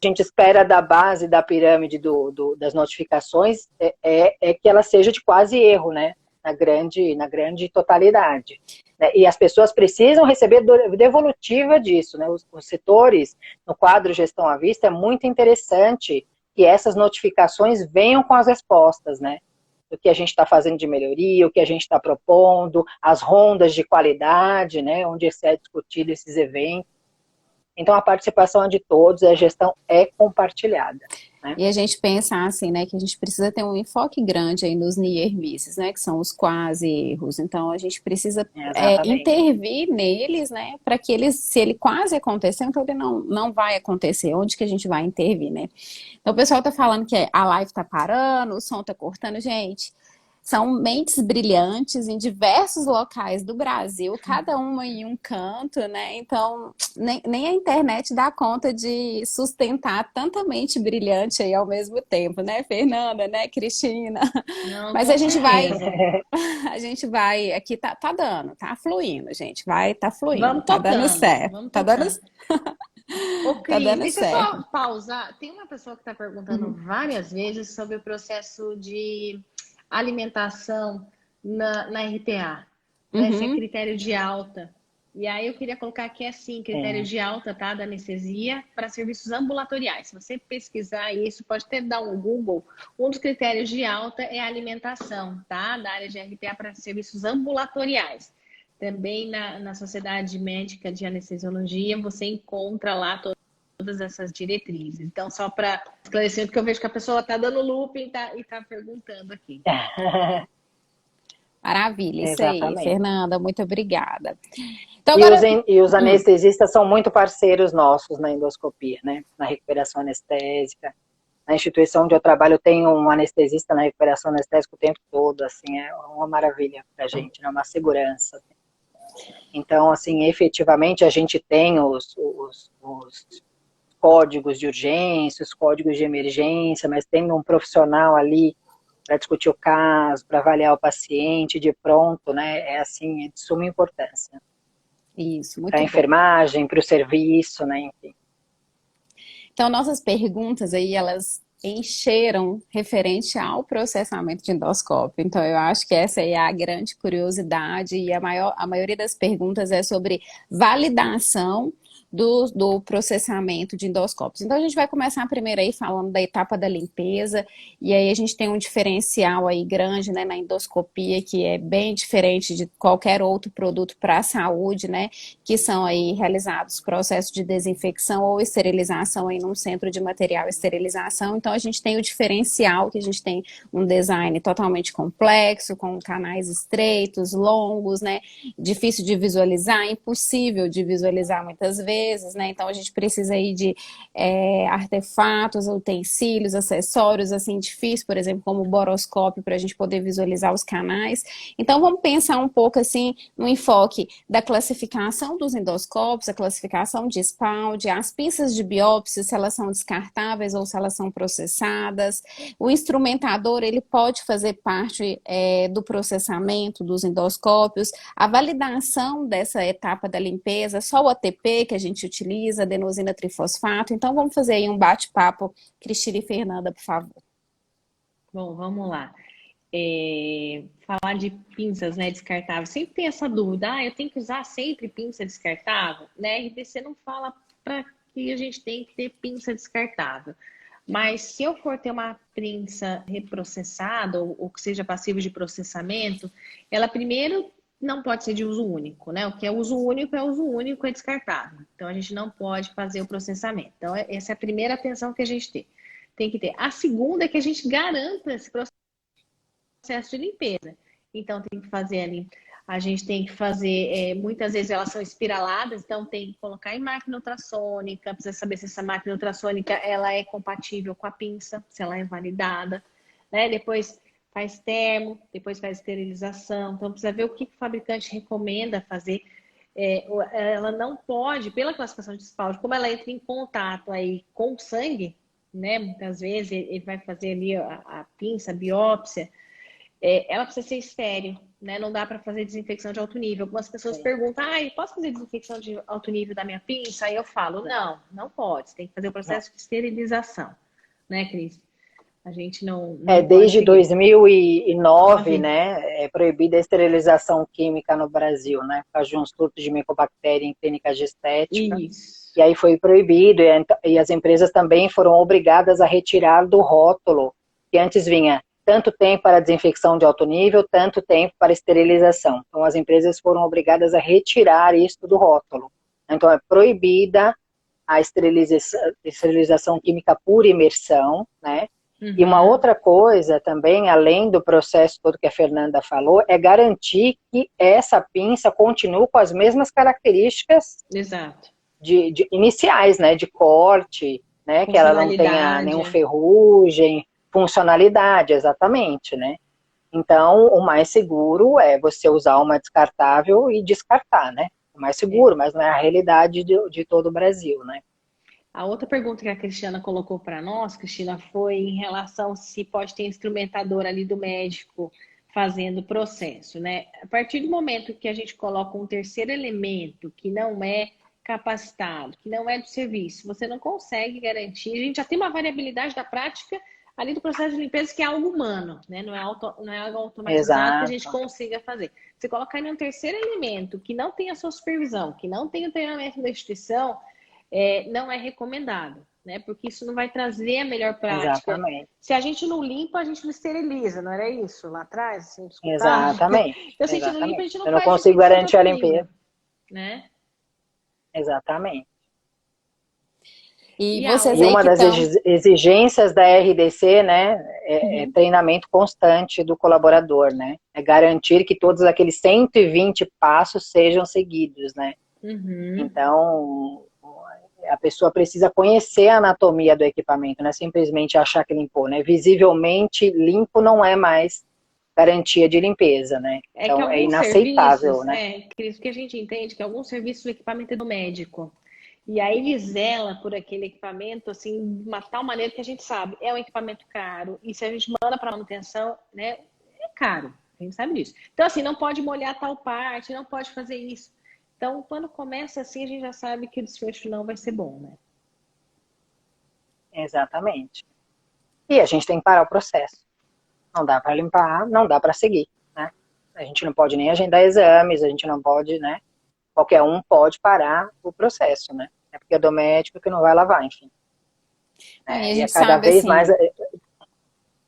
A gente espera da base da pirâmide das notificações que ela seja de quase erro, né? Na grande totalidade. Né? E as pessoas precisam receber devolutiva disso, né? Os setores, no quadro Gestão à Vista, é muito interessante que essas notificações venham com as respostas, né? O que a gente está fazendo de melhoria, o que a gente está propondo, as rondas de qualidade, né? Onde é discutido esses eventos. Então, a participação é de todos e a gestão é compartilhada. Né? E a gente pensa assim, né, que a gente precisa ter um enfoque grande aí nos near misses, né, que são os quase erros. Então, a gente precisa intervir neles, né, para que eles, se ele quase aconteceu, então ele não vai acontecer. Onde que a gente vai intervir, né? Então, o pessoal tá falando que a live tá parando, o som tá cortando. Gente, são mentes brilhantes em diversos locais do Brasil, cada uma em um canto, né? Então, nem a internet dá conta de sustentar tanta mente brilhante aí ao mesmo tempo, né, Fernanda, né, Cristina? Não, Mas com a gente certeza. vai, aqui tá dando, tá fluindo, gente, tá fluindo, Vamos tá dando tocando, certo, vamos tá dando, tocando. Ô, tá Cris, dando deixa eu certo. só pausar. Tem uma pessoa que está perguntando várias vezes sobre o processo de alimentação na RTA, né? Se é Uhum. critério de alta. E aí eu queria colocar aqui assim, critério de alta, tá? Da anestesia para serviços ambulatoriais. Se você pesquisar isso, pode até dar um Google. Um dos critérios de alta é a alimentação, tá? Da área de RTA para serviços ambulatoriais. Também na Sociedade Médica de Anestesiologia, você encontra lá todas essas diretrizes. Então, só para esclarecer, porque eu vejo que a pessoa está dando loop e tá perguntando aqui. Maravilha, isso aí, Exatamente. Fernanda, muito obrigada. Então, E os anestesistas são muito parceiros nossos na endoscopia, né? Na recuperação anestésica. Na instituição onde eu trabalho, tem um anestesista na recuperação anestésica o tempo todo, assim, é uma maravilha pra gente, né? Uma segurança. Então, assim, efetivamente a gente tem os códigos de urgência, os códigos de emergência, mas tem um profissional ali para discutir o caso, para avaliar o paciente de pronto, né? É assim, é de suma importância. Isso, muito Para a bom. enfermagem, para o serviço, né? Enfim. Então, nossas perguntas aí, elas encheram referente ao processamento de endoscópio. Então, eu acho que essa aí é a grande curiosidade e a maioria das perguntas é sobre validação do processamento de endoscópios. Então, a gente vai começar primeiro aí falando da etapa da limpeza, e aí a gente tem um diferencial aí grande, né, na endoscopia, que é bem diferente de qualquer outro produto para a saúde, né, que são aí realizados processos de desinfecção ou esterilização aí num centro de material e esterilização. Então, a gente tem o diferencial, que a gente tem um design totalmente complexo, com canais estreitos, longos, né, difícil de visualizar, impossível de visualizar muitas vezes, né? Então a gente precisa aí de artefatos, utensílios, acessórios, assim, difíceis, por exemplo, como o boroscópio, para a gente poder visualizar os canais. Então vamos pensar um pouco assim no enfoque da classificação dos endoscópios, a classificação de Spaldi, as pinças de biópsia, se elas são descartáveis ou se elas são processadas. O instrumentador, ele pode fazer parte do processamento dos endoscópios, a validação dessa etapa da limpeza, só o ATP que a gente utiliza, adenosina trifosfato. Então, vamos fazer aí um bate-papo, Cristina e Fernanda, por favor. Bom, vamos lá. Falar de pinças, né, descartáveis. Sempre tem essa dúvida, eu tenho que usar sempre pinça descartável? Né? A RDC não fala para que a gente tem que ter pinça descartável. Mas se eu for ter uma pinça reprocessada ou que seja passível de processamento, ela primeiro não pode ser de uso único, né? O que é uso único, é descartável. Então, a gente não pode fazer o processamento. Então, essa é a primeira atenção que a gente tem que ter. A segunda é que a gente garanta esse processo de limpeza. Então, tem que fazer ali. A gente tem que fazer, muitas vezes elas são espiraladas, então tem que colocar em máquina ultrassônica, precisa saber se essa máquina ultrassônica ela é compatível com a pinça, se ela é validada, né? Depois faz termo, depois faz esterilização. Então, precisa ver o que o fabricante recomenda fazer. Ela não pode, pela classificação de Spaldi, como ela entra em contato aí com o sangue, né? Muitas vezes ele vai fazer ali a pinça, a biópsia, ela precisa ser estéril, né? Não dá para fazer desinfecção de alto nível. Algumas pessoas perguntam, posso fazer desinfecção de alto nível da minha pinça? Aí eu falo, não pode. Você tem que fazer o processo de esterilização, né, Cris? A gente não desde pode 2009, né, é proibida a esterilização química no Brasil, né, por causa de um surto de micobactéria em clínicas de estética. Isso. E aí foi proibido, e as empresas também foram obrigadas a retirar do rótulo, que antes vinha tanto tempo para desinfecção de alto nível, tanto tempo para esterilização. Então as empresas foram obrigadas a retirar isso do rótulo. Então é proibida a esterilização química por imersão, né? E uma Uhum. outra coisa também, além do processo todo que a Fernanda falou, é garantir que essa pinça continue com as mesmas características Exato. iniciais, né? De corte, né? Que ela não tenha nenhum Funcionalidade. ferrugem, funcionalidade, exatamente, né? Então, o mais seguro é você usar uma descartável e descartar, né? O mais seguro, mas não é a realidade de todo o Brasil, né? A outra pergunta que a Cristiana colocou para nós, Cristina, foi em relação se pode ter instrumentador ali do médico fazendo o processo, né? A partir do momento que a gente coloca um terceiro elemento que não é capacitado, que não é do serviço, você não consegue garantir. A gente já tem uma variabilidade da prática ali do processo de limpeza que é algo humano, né? Não é algo automatizado que a gente Exato, consiga fazer. Você colocar em um terceiro elemento que não tem a sua supervisão, que não tem o treinamento da instituição, não é recomendado, né? Porque isso não vai trazer a melhor prática. exatamente, Se a gente não limpa, a gente não esteriliza, não era isso lá atrás? Assim, escutava? exatamente, Então, se a gente não limpa, a exatamente. gente não Eu não faz consigo desinfecção de garantir a outro nível, limpeza. né? Exatamente. E E a vocês E aí uma que das estão. exigências da RDC, né, é Uhum. treinamento constante do colaborador, né? É garantir que todos aqueles 120 passos sejam seguidos, né? Uhum. Então, a pessoa precisa conhecer a anatomia do equipamento, não é simplesmente achar que limpou, né? Visivelmente limpo não é mais garantia de limpeza, né? É que Então, é alguns inaceitável, serviços, né? Cris, que a gente entende que alguns serviços o equipamento é do médico. E aí ele zela por aquele equipamento, assim, de uma tal maneira que a gente sabe, é um equipamento caro. E se a gente manda para manutenção, né, é caro. A gente sabe disso. Então, assim, não pode molhar tal parte, não pode fazer isso. Então, quando começa assim, a gente já sabe que o desfecho não vai ser bom, né? Exatamente. E a gente tem que parar o processo. Não dá para limpar, não dá para seguir, né? A gente não pode nem agendar exames, a gente não pode, né? Qualquer um pode parar o processo, né? É porque é do médico que não vai lavar, enfim. Não, e a E é gente cada sabe vez mais. assim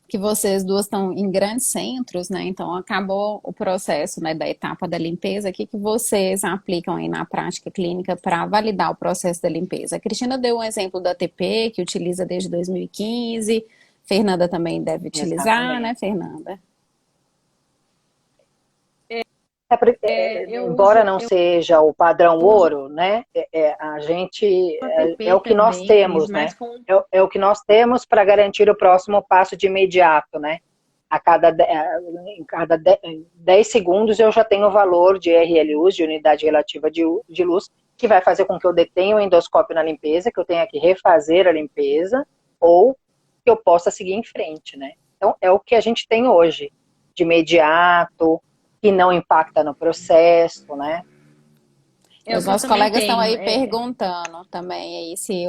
que vocês duas estão em grandes centros, né? Então acabou o processo, né, da etapa da limpeza. O que que vocês aplicam aí na prática clínica para validar o processo da limpeza? A Cristina deu um exemplo da ATP, que utiliza desde 2015. Fernanda também deve utilizar, né, Exatamente. Fernanda? Eu Embora uso, não eu seja o padrão uso ouro, né? A gente é ATP o que nós também, Cris, temos, mas né? com. É o que nós temos para garantir o próximo passo de imediato, né? Em cada 10 segundos eu já tenho o valor de RLUs, de unidade relativa de luz, que vai fazer com que eu detenha o endoscópio na limpeza, que eu tenha que refazer a limpeza, ou que eu possa seguir em frente, né? Então, é o que a gente tem hoje, de imediato, que não impacta no processo, né? É o Os que eu nossos também colegas estão tenho. aí perguntando também aí se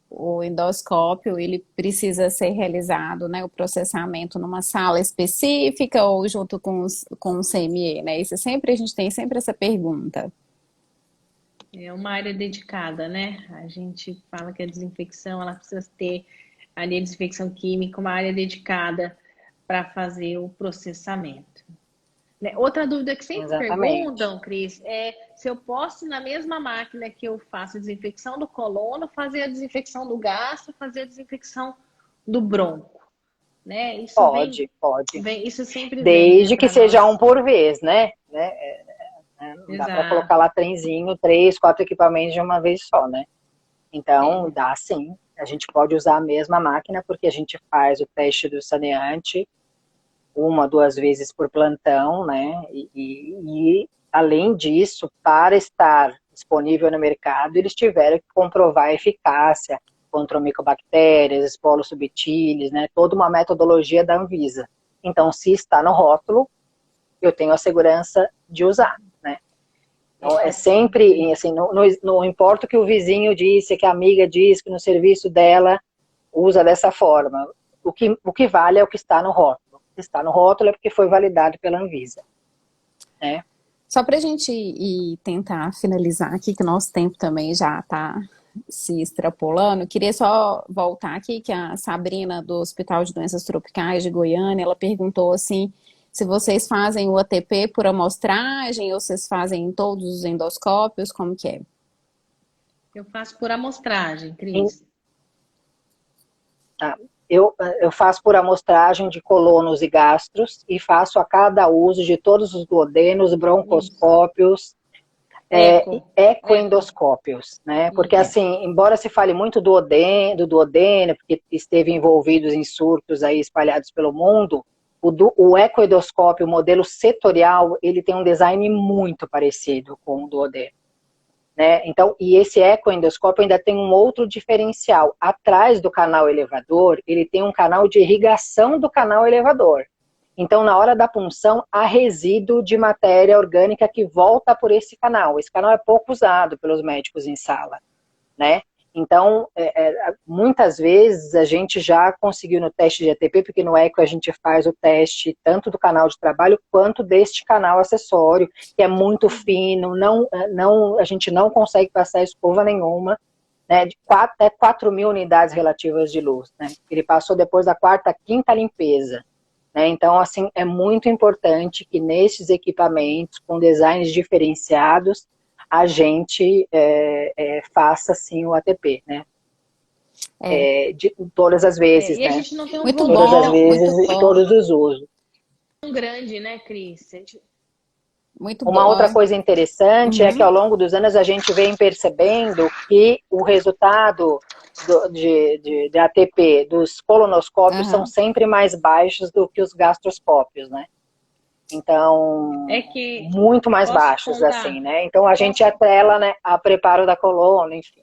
o endoscópio ele precisa ser realizado, né, o processamento numa sala específica ou junto com o CME, né? Isso sempre a gente tem sempre essa pergunta. É uma área dedicada, né? A gente fala que a desinfecção, ela precisa ter ali a desinfecção química, uma área dedicada para fazer o processamento. Né? Outra dúvida que sempre Exatamente. perguntam, Cris, é se eu posso, na mesma máquina que eu faço a desinfecção do colono, fazer a desinfecção do gastro, fazer a desinfecção do bronco, né? Isso Pode, pode. isso sempre vem, né, Desde que para seja nós. um por vez, né? Não dá para colocar Exato. lá trenzinho, 3, 4 equipamentos de uma vez só, né? Então, É. dá sim. A gente pode usar a mesma máquina, porque a gente faz o teste do saneante uma, duas vezes por plantão, né? Além disso, para estar disponível no mercado, eles tiveram que comprovar a eficácia contra micobactérias, esporos subtilis, né? Toda uma metodologia da Anvisa. Então, se está no rótulo, eu tenho a segurança de usar, né? Então, é sempre, assim, não importa o que o vizinho disse, que a amiga disse, que no serviço dela usa dessa forma. O que vale é o que está no rótulo. O que está no rótulo é porque foi validado pela Anvisa, né? Só para a gente ir tentar finalizar aqui, que o nosso tempo também já está se extrapolando, queria só voltar aqui que a Sabrina do Hospital de Doenças Tropicais de Goiânia, ela perguntou assim, se vocês fazem o ATP por amostragem ou vocês fazem em todos os endoscópios, como que é? Eu faço por amostragem, Em- Cris. tá? Eu faço por amostragem de colonos e gastros e faço a cada uso de todos os duodenos, Isso. broncoscópios, Eco. Eco. ecoendoscópios, né? Porque Isso. assim, embora se fale muito do duodeno, porque esteve envolvido em surtos aí espalhados pelo mundo, o ecoendoscópio, o modelo setorial, ele tem um design muito parecido com o duodeno. Né? Então, e esse ecoendoscópio ainda tem um outro diferencial. Atrás do canal elevador, ele tem um canal de irrigação do canal elevador. Então, na hora da punção, há resíduo de matéria orgânica que volta por esse canal. Esse canal é pouco usado pelos médicos em sala, né? Então, muitas vezes a gente já conseguiu no teste de ATP, porque no eco a gente faz o teste tanto do canal de trabalho quanto deste canal acessório, que é muito fino, a gente não consegue passar escova nenhuma, né, de até 4.000 unidades relativas de luz, né? Ele passou depois da quarta, quinta limpeza. Né? Então, assim, é muito importante que nesses equipamentos, com designs diferenciados, a gente faça, sim, o ATP, né? É, De todas as vezes, E a né? gente não tem um muito Todas volume as tão bom, vezes muito e bom, todos os usos. grande, né, Cris? muito Uma outra bom. coisa interessante é que Uhum, ao longo dos anos a gente vem percebendo que o resultado de ATP dos colonoscópios são aham. sempre mais baixos do que os gastroscópios, né? Então, É que muito mais posso baixos, assim, contar. né? Então, a gente atrela, né, a preparo da coluna, enfim.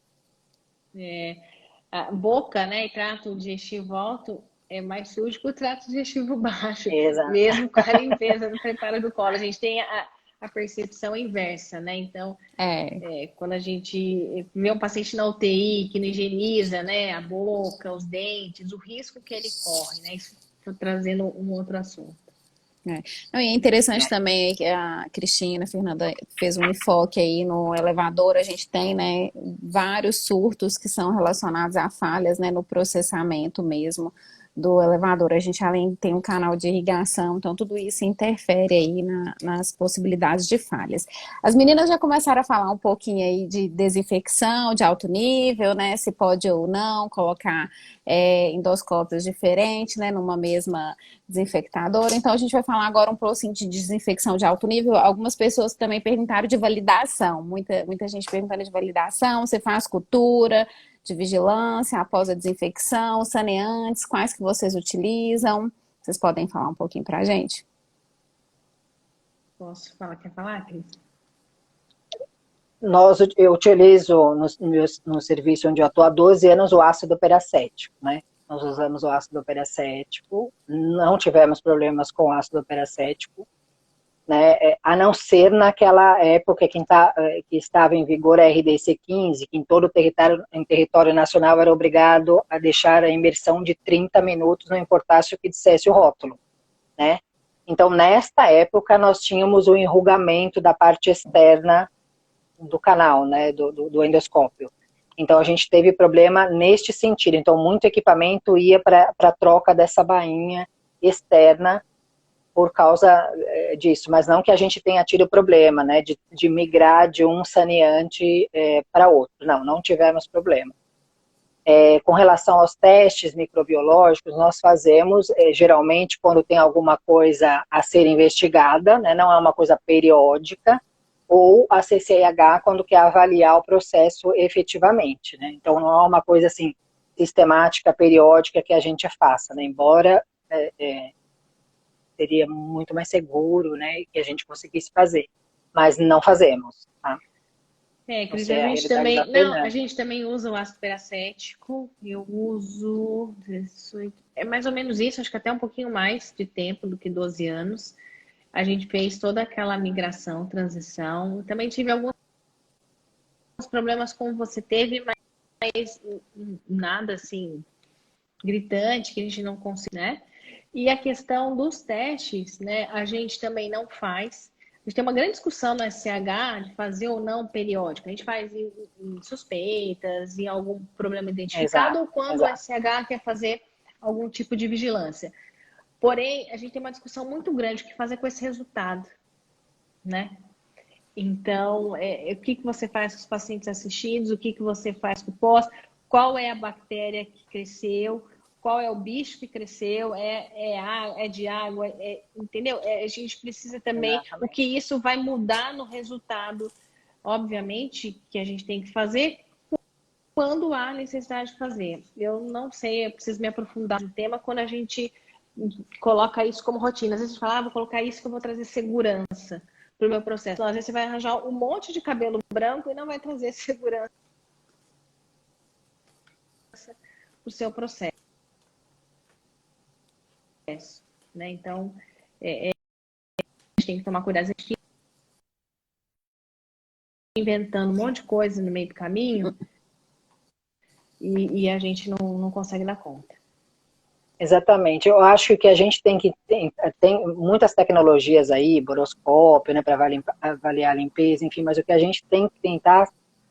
A boca, né, e trato digestivo alto é mais sujo que o trato digestivo baixo, Exato. mesmo com a limpeza no preparo do colo. A gente tem a percepção inversa, né? Então, É, quando a gente vê um paciente na UTI que não higieniza, né, a boca, os dentes, o risco que ele corre, né? Isso estou trazendo um outro assunto. é. Não, e é interessante também que a Cristina, a Fernanda fez um enfoque aí no elevador. A gente tem, né, vários surtos que são relacionados a falhas, né, no processamento mesmo do elevador. A gente além tem um canal de irrigação, então tudo isso interfere aí nas possibilidades de falhas. As meninas já começaram a falar um pouquinho aí de desinfecção de alto nível, né, se pode ou não colocar endoscópios diferentes, né, numa mesma desinfectadora. Então, a gente vai falar agora um pouco assim, de desinfecção de alto nível. Algumas pessoas também perguntaram de validação. Muita gente perguntando de validação. Você faz cultura de vigilância após a desinfecção, saneantes, quais que vocês utilizam? Vocês podem falar um pouquinho para a gente? Posso falar? Quer falar, Cris? Eu utilizo no serviço onde eu estou há 12 anos o ácido peracético, né? Nós usamos o ácido peracético, não tivemos problemas com o ácido peracético, né? A não ser naquela época que estava em vigor a RDC 15, que em território nacional era obrigado a deixar a imersão de 30 minutos, não importasse o que dissesse o rótulo, né? Então, nesta época, nós tínhamos o enrugamento da parte externa do canal, né, do endoscópio. Então, a gente teve problema neste sentido. Então, muito equipamento ia para a troca dessa bainha externa por causa disso, mas não que a gente tenha tido problema, né, de migrar de um saneante para outro. Não tivemos problema. Com relação aos testes microbiológicos, nós fazemos, geralmente, quando tem alguma coisa a ser investigada, né, não é uma coisa periódica, ou a CCIH quando quer avaliar o processo efetivamente, né? Então, não é uma coisa assim, sistemática, periódica que a gente faça, né? Embora seria muito mais seguro, né, que a gente conseguisse fazer, mas não fazemos, tá? Não Cris, sei a realidade da a Fernanda. gente também usa o ácido peracético. Eu uso 18, é mais ou menos isso, acho que até um pouquinho mais de tempo do que 12 anos. A gente fez toda aquela migração, transição. Também tive alguns problemas como você teve, mas nada assim gritante que a gente não consegue, né? E a questão dos testes, né? A gente também não faz. A gente tem uma grande discussão no SCH de fazer ou não periódico. A gente faz em suspeitas, em algum problema identificado, Exato, ou quando o exato. SCH quer fazer algum tipo de vigilância. Porém, a gente tem uma discussão muito grande o que fazer com esse resultado, né? Então, o que você faz com os pacientes assistidos, o que você faz com o pós, qual é a bactéria que cresceu, qual é o bicho que cresceu, é de água, entendeu? A gente precisa também, Exatamente. o que isso vai mudar no resultado, obviamente, que a gente tem que fazer quando há necessidade de fazer. Eu não sei, eu preciso me aprofundar no tema quando a gente coloca isso como rotina. Às vezes a gente fala, vou colocar isso que eu vou trazer segurança para o meu processo. Então, às vezes você vai arranjar um monte de cabelo branco e não vai trazer segurança para o seu processo. Né? Então, a gente tem que tomar cuidado. A gente fica inventando um monte de coisa no meio do caminho e a gente não consegue dar conta. Exatamente. Eu acho que a gente tem muitas tecnologias aí, boroscópio, né, para avaliar a limpeza, enfim, mas o que a gente tem que tentar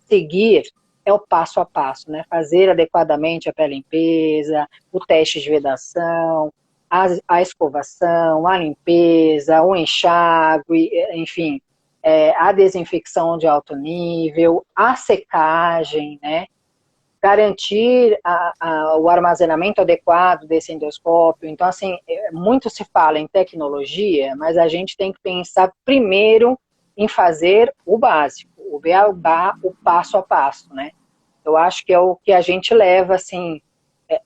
seguir é o passo a passo, né? Fazer adequadamente a pré-limpeza, o teste de vedação, a escovação, a limpeza, o enxágue, enfim, a desinfecção de alto nível, a secagem, né? Garantir o armazenamento adequado desse endoscópio. Então, assim, muito se fala em tecnologia, mas a gente tem que pensar primeiro em fazer o básico, o beabá, o passo a passo, né? Eu acho que é o que a gente leva, assim,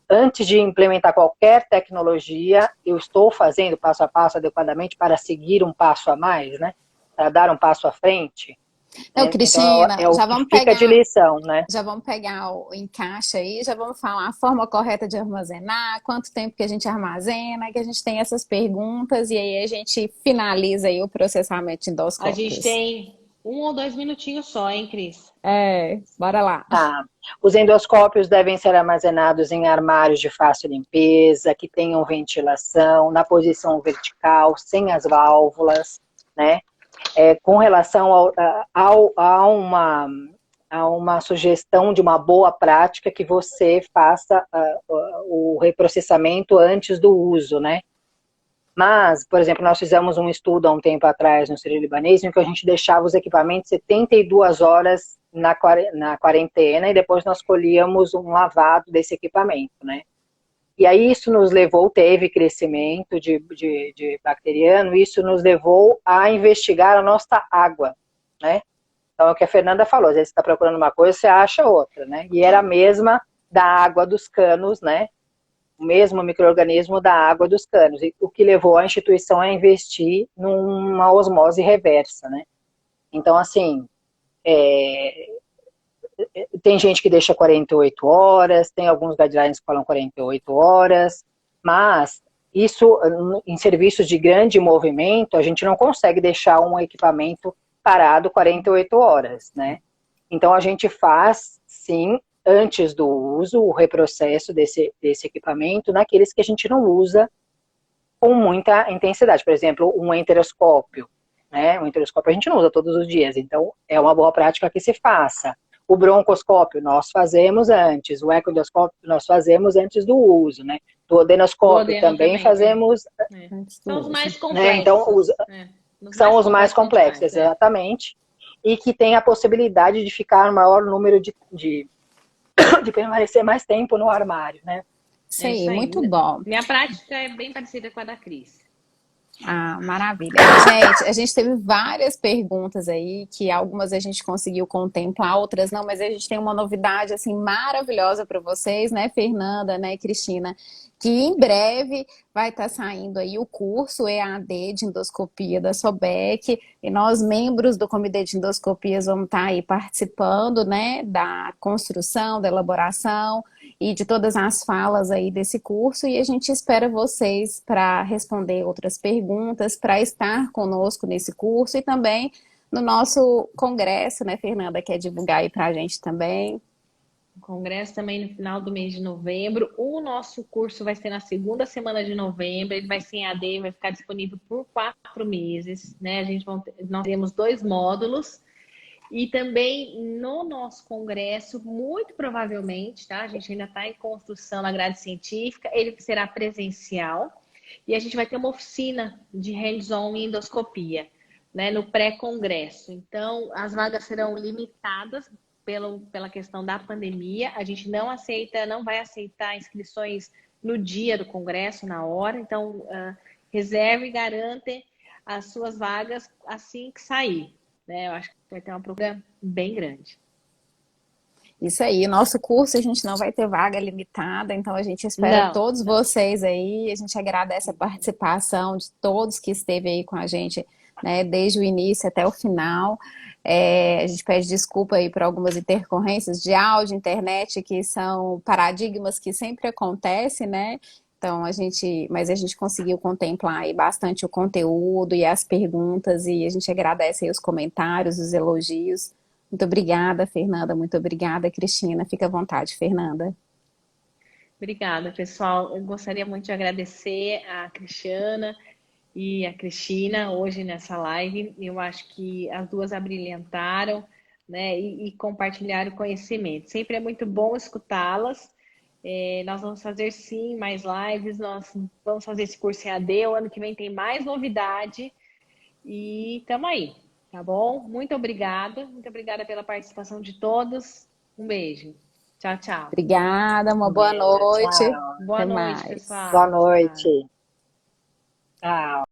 antes de implementar qualquer tecnologia, eu estou fazendo passo a passo adequadamente para seguir um passo a mais, né? Para dar um passo à frente. Então, Né? Então, Cristina, é o que fica de lição, né? já vamos pegar o encaixe aí, já vamos falar a forma correta de armazenar, quanto tempo que a gente armazena, que a gente tem essas perguntas e aí a gente finaliza aí o processamento de A gente endoscópios. tem 1 ou 2 minutinhos só, hein, Cris? Bora lá. Tá. Os endoscópios devem ser armazenados em armários de fácil limpeza, que tenham ventilação, na posição vertical, sem as válvulas, né? Com relação a uma sugestão de uma boa prática que você faça o reprocessamento antes do uso, né? Mas, por exemplo, nós fizemos um estudo há um tempo atrás no Sírio-Libanês, em que a gente deixava os equipamentos 72 horas na quarentena e depois nós colhíamos um lavado desse equipamento, né? E aí isso nos levou, teve crescimento de bacteriano, isso nos levou a investigar a nossa água, né? Então, é o que a Fernanda falou, às vezes você está procurando uma coisa, você acha outra, né? E era a mesma da água dos canos, né? O mesmo micro-organismo da água dos canos, o que levou a instituição a investir numa osmose reversa, né? Então, assim, tem gente que deixa 48 horas, tem alguns guidelines que falam 48 horas, mas isso, em serviços de grande movimento, a gente não consegue deixar um equipamento parado 48 horas, né? Então, a gente faz, sim, antes do uso, o reprocesso desse equipamento naqueles que a gente não usa com muita intensidade. Por exemplo, um enteroscópio, né? Um enteroscópio a gente não usa todos os dias, então é uma boa prática que se faça. O broncoscópio nós fazemos antes, o ecoendoscópio nós fazemos antes do uso, né? Do odenoscópio também fazemos. São os mais complexos. Né? Então, são os mais complexos, exatamente. E que tem a possibilidade de ficar um maior número de permanecer mais tempo no armário, né? Sim, muito bom. Minha prática é bem parecida com a da Cris. Ah, maravilha. Gente, a gente teve várias perguntas aí, que algumas a gente conseguiu contemplar, outras não, mas a gente tem uma novidade, assim, maravilhosa para vocês, né, Fernanda, né, Cristina, que em breve vai estar saindo aí o curso EAD de endoscopia da SOBEC, e nós, membros do Comitê de Endoscopias, vamos estar aí participando, né, da construção, da elaboração e de todas as falas aí desse curso, e a gente espera vocês para responder outras perguntas, para estar conosco nesse curso e também no nosso congresso, né, Fernanda, quer divulgar aí para a gente também. O congresso também no final do mês de novembro. O nosso curso vai ser na segunda semana de novembro, ele vai ser em AD, vai ficar disponível por 4 meses, né? Nós teremos 2 módulos. E também no nosso congresso, muito provavelmente, tá? A gente ainda está em construção na grade científica, ele será presencial e a gente vai ter uma oficina de hands-on em endoscopia. né, no pré-congresso. Então, as vagas serão limitadas pela questão da pandemia. A gente não vai aceitar inscrições no dia do congresso, na hora. Então, reserve e garante as suas vagas assim que sair, né? Eu acho que vai ter uma procura bem grande. Isso aí, nosso curso a gente não vai ter vaga limitada, então a gente espera Não, todos vocês aí, a gente agradece a participação de todos que esteve aí com a gente, né, desde o início até o final. A gente pede desculpa aí por algumas intercorrências de áudio, internet, que são paradigmas que sempre acontecem, né? Então mas a gente conseguiu contemplar aí bastante o conteúdo e as perguntas, e a gente agradece aí os comentários, os elogios. Muito obrigada, Fernanda. Muito obrigada, Cristina. Fica à vontade, Fernanda. obrigada, pessoal. Eu gostaria muito de agradecer a Cristiana e a Cristina hoje nessa live. Eu acho que as duas abrilhantaram, né, e compartilharam conhecimento. Sempre é muito bom escutá-las. Nós vamos fazer sim mais lives, nós vamos fazer esse curso EAD. O ano que vem tem mais novidade e estamos aí, tá bom? Muito obrigada pela participação de todos. Um beijo. Tchau, tchau. Obrigada, uma boa Beleza, noite. tchau. Boa Até noite, mais. Boa pessoal. Tchau. noite. Tchau.